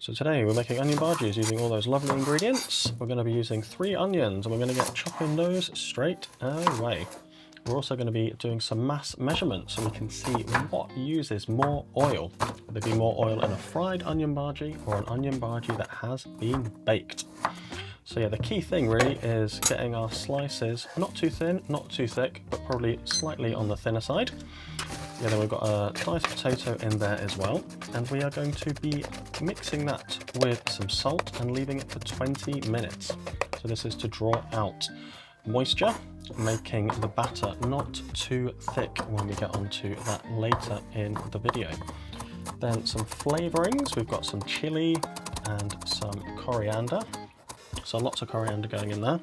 So today we're making onion bhajis using all those lovely ingredients. We're going to be using 3 onions and we're going to get chopping those straight away. We're also going to be doing some mass measurements so we can see what uses more oil. Would there be more oil in a fried onion bhaji or an onion bhaji that has been baked? So yeah, the key thing really is getting our slices not too thin, not too thick, but probably slightly on the thinner side. Yeah, then we've got a diced potato in there as well, and we are going to be mixing that with some salt and leaving it for 20 minutes. So this is to draw out moisture, making the batter not too thick when we get onto that later in the video. Then some flavourings, we've got some chilli and some coriander. So lots of coriander going in there.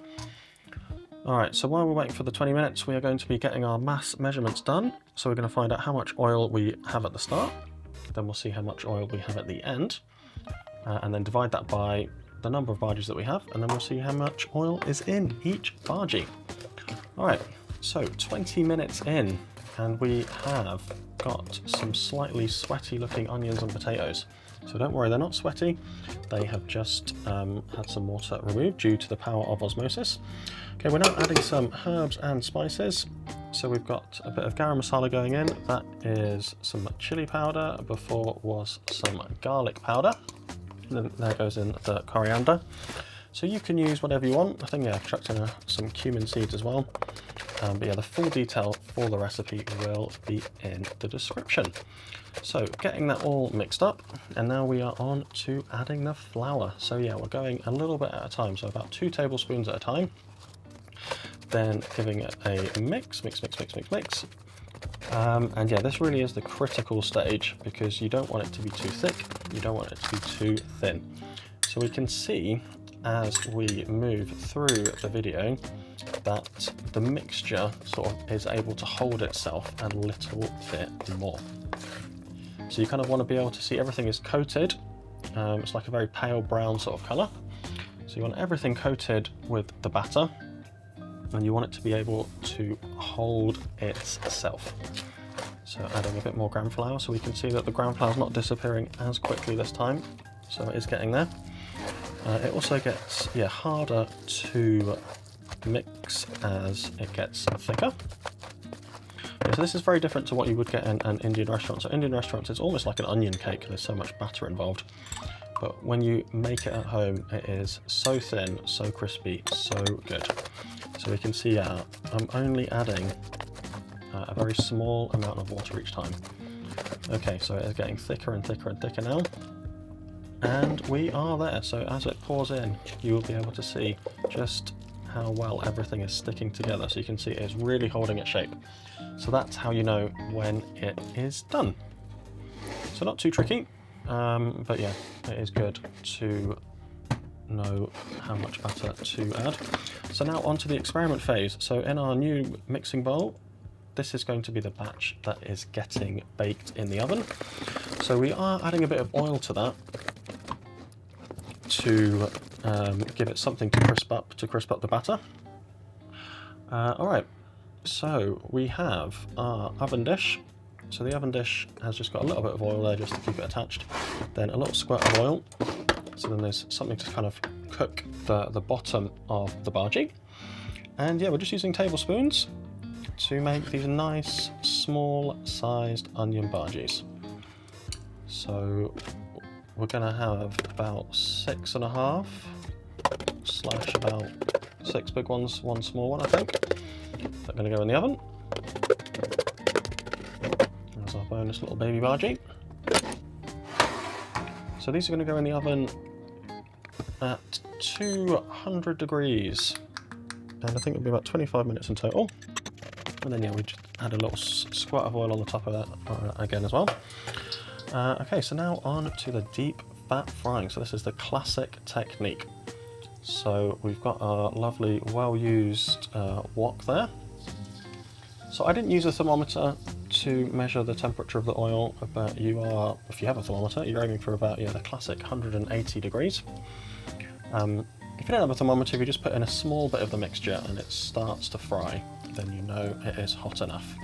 Alright, so while we're waiting for the 20 minutes, we are going to be getting our mass measurements done. So we're going to find out how much oil we have at the start, then we'll see how much oil we have at the end, and then divide that by the number of bhajis that we have, and then we'll see how much oil is in each bhaji. Alright, so 20 minutes in, and we have got some slightly sweaty looking onions and potatoes. So don't worry, they're not sweaty, they have just had some water removed due to the power of osmosis. Okay, we're now adding some herbs and spices. So we've got a bit of garam masala going in, that is some chili powder, before was some garlic powder. And then there goes in the coriander. So you can use whatever you want. I think, yeah, I've chucked in some cumin seeds as well. But yeah, the full detail for the recipe will be in the description. So getting that all mixed up, and now we are on to adding the flour. So yeah, we're going a little bit at a time, so about 2 tablespoons at a time. Then giving it a mix. And yeah, this really is the critical stage because you don't want it to be too thick, you don't want it to be too thin. So we can see as we move through the video that the mixture sort of is able to hold itself a little bit more. So you kind of want to be able to see everything is coated. It's like a very pale brown sort of colour. So you want everything coated with the batter, and you want it to be able to hold itself. So adding a bit more gram flour, so we can see that the gram flour is not disappearing as quickly this time, so it is getting there. It also gets harder to mix as it gets thicker. So this is very different to what you would get in an Indian restaurant. So Indian restaurants, it's almost like an onion cake, there's so much batter involved. But when you make it at home, it is so thin, so crispy, so good. So we can see I'm only adding a very small amount of water each time. Okay, so it is getting thicker and thicker and thicker now. And we are there. So as it pours in, you will be able to see just how well everything is sticking together. So you can see it is really holding its shape. So that's how you know when it is done. So not too tricky, but yeah, it is good to know how much batter to add. So now on to the experiment phase. So in our new mixing bowl, this is going to be the batch that is getting baked in the oven. So we are adding a bit of oil to that to give it something to crisp up the batter. Alright, so we have our oven dish. So the oven dish has just got a little bit of oil there just to keep it attached. Then a little squirt of oil. So then there's something to kind of cook the bottom of the bhaji. And yeah, we're just using tablespoons to make these nice small sized onion bhajis. So we're going to have about 6.5 / about 6 big ones, 1 small one, I think. They're going to go in the oven. There's our bonus little baby bhaji. So these are going to go in the oven at 200 degrees, and I think it'll be about 25 minutes in total. And then yeah, we just add a little squirt of oil on the top of that again as well. Okay, so now on to the deep fat frying. So this is the classic technique. So we've got our lovely well-used wok there. So I didn't use a thermometer to measure the temperature of the oil, but you are, if you have a thermometer, you're aiming for about the classic 180 degrees. If you don't have a thermometer, if you just put in a small bit of the mixture and it starts to fry, then you know it is hot enough.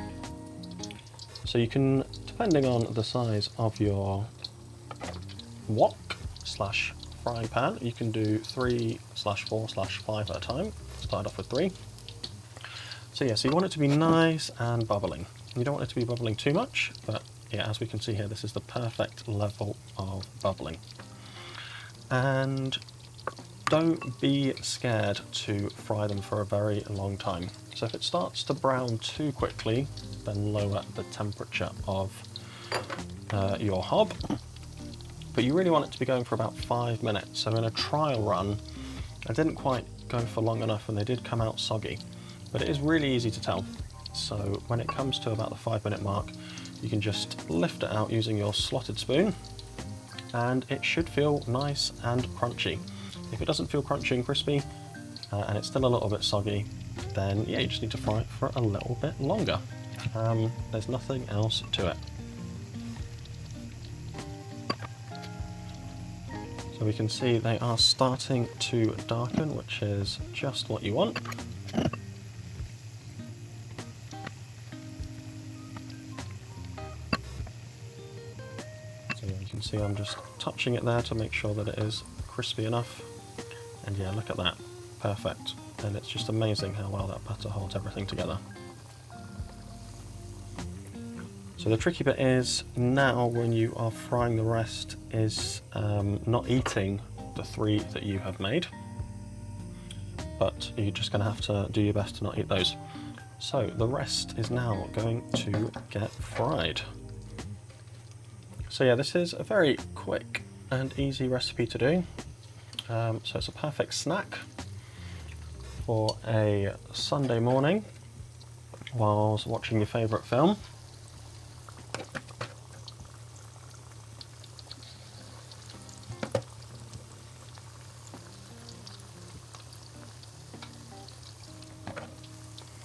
So you can, depending on the size of your wok, slash frying pan. You can do 3/4/5 at a time. Start off with 3. So yeah, so you want it to be nice and bubbling. You don't want it to be bubbling too much, but yeah, as we can see here, this is the perfect level of bubbling. And don't be scared to fry them for a very long time. So if it starts to brown too quickly, then lower the temperature of your hob. But you really want it to be going for about 5 minutes. So in a trial run, I didn't quite go for long enough and they did come out soggy. But it is really easy to tell. So when it comes to about the 5-minute mark, you can just lift it out using your slotted spoon and it should feel nice and crunchy. If it doesn't feel crunchy and crispy and it's still a little bit soggy, then yeah, you just need to fry it for a little bit longer. There's nothing else to it. So we can see they are starting to darken, which is just what you want. So you can see I'm just touching it there to make sure that it is crispy enough. And yeah, look at that. Perfect. And it's just amazing how well that butter holds everything together. So the tricky bit is now when you are frying the rest is not eating the 3 that you have made, but you're just going to have to do your best to not eat those. So the rest is now going to get fried. So yeah, this is a very quick and easy recipe to do. So it's a perfect snack for a Sunday morning whilst watching your favourite film.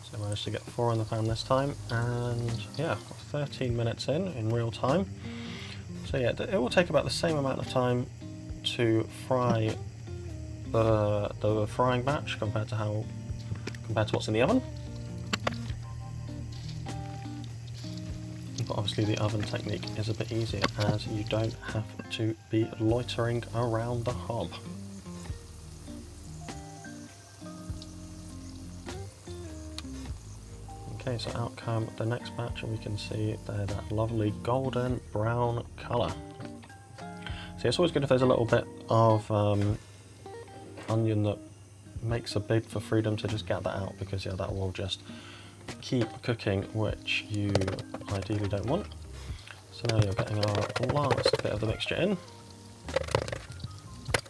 So I managed to get 4 in the pan this time, and yeah, 13 minutes in real time. So yeah, it will take about the same amount of time to fry the frying batch compared to what's in the oven. But obviously the oven technique is a bit easier as you don't have to be loitering around the hob. Okay, so out come the next batch and we can see they're that lovely golden brown colour. So it's always good if there's a little bit of onion that makes a bid for freedom to just get that out, because yeah, that will just keep cooking, which you ideally don't want. So now you're getting our last bit of the mixture in.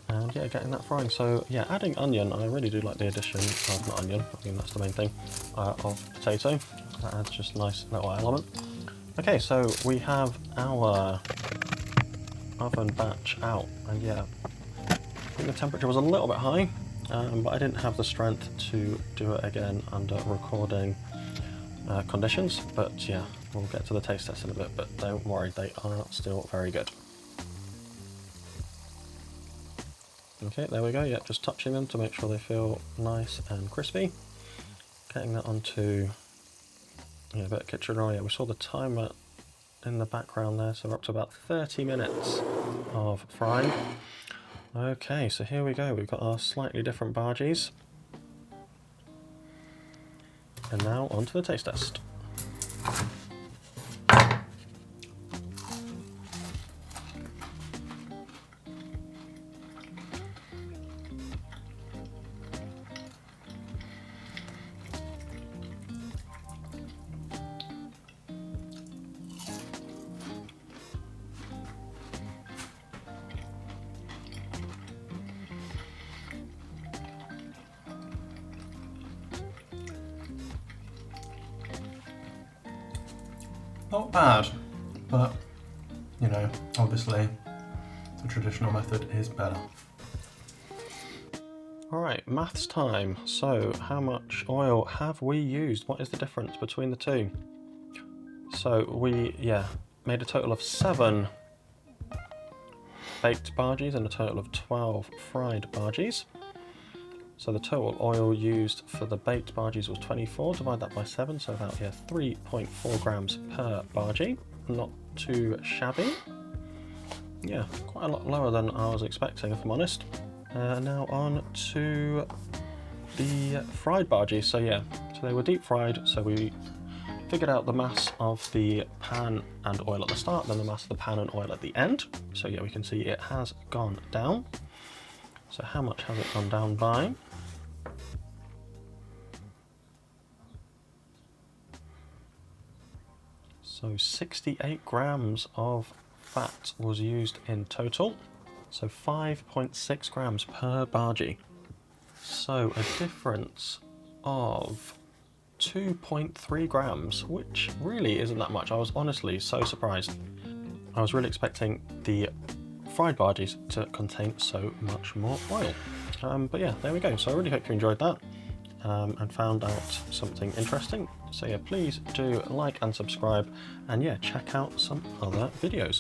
And yeah, getting that frying. So yeah, adding onion, I really do like the addition of, not onion, I mean that's the main thing, of potato. That adds just a nice little element. Okay, so we have our oven batch out, and yeah, I think the temperature was a little bit high, but I didn't have the strength to do it again under recording conditions. But yeah, we'll get to the taste test in a bit, but don't worry, they are still very good. Okay, there we go, yeah, just touching them to make sure they feel nice and crispy. Getting that onto a bit of kitchen roll. Yeah, we saw the timer in the background there, so we're up to about 30 minutes of frying. Okay, so here we go, we've got our slightly different bhajis. And now on to the taste test. Not bad, but you know, obviously the traditional method is better. Alright, maths time. So how much oil have we used? What is the difference between the two? So we, made a total of 7 baked bhajis and a total of 12 fried bhajis. So the total oil used for the baked bhajis was 24, divide that by 7, so about 3.4 grams per bhaji. Not too shabby. Yeah, quite a lot lower than I was expecting, if I'm honest. Now on to the fried bhaji. So yeah, so they were deep fried, so we figured out the mass of the pan and oil at the start, then the mass of the pan and oil at the end. So yeah, we can see it has gone down. So how much has it gone down by? So 68 grams of fat was used in total. So 5.6 grams per bhaji. So a difference of 2.3 grams, which really isn't that much. I was honestly so surprised. I was really expecting the fried bhajis to contain so much more oil. But yeah, there we go. So I really hope you enjoyed that and found out something interesting. So yeah, please do like and subscribe, and yeah, check out some other videos.